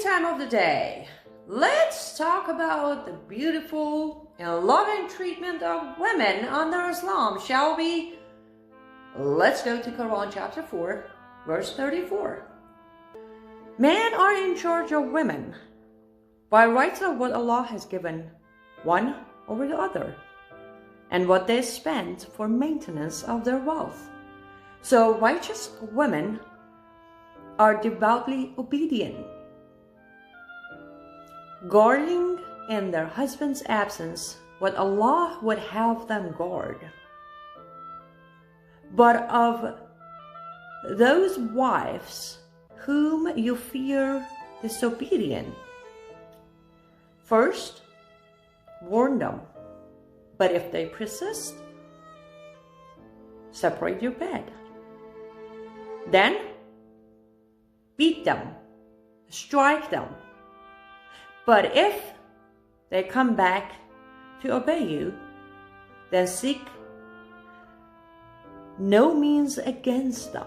time of the day. Let's talk about the beautiful and loving treatment of women under Islam, shall we? Let's go to Quran chapter 4, verse 34. Men are in charge of women by rights of what Allah has given one over the other, and what they spend for maintenance of their wealth. So righteous women are devoutly obedient, guarding in their husband's absence what Allah would have them guard. But of those wives whom you fear disobedient, first warn them, but if they persist, separate your bed. Then beat them, strike them. But if they come back to obey you, then seek no means against them.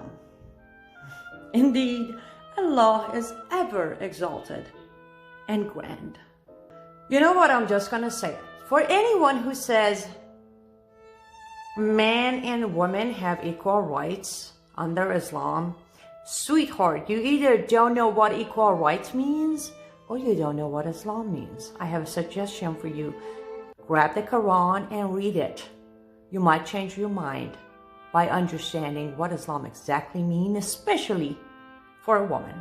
Indeed, Allah is ever exalted and grand. You know what, I'm just gonna say it. For anyone who says men and women have equal rights under Islam, sweetheart, you either don't know what equal rights means or you don't know what Islam means. I have a suggestion for you. Grab the Quran and read it. You might change your mind by understanding what Islam exactly means, especially for a woman.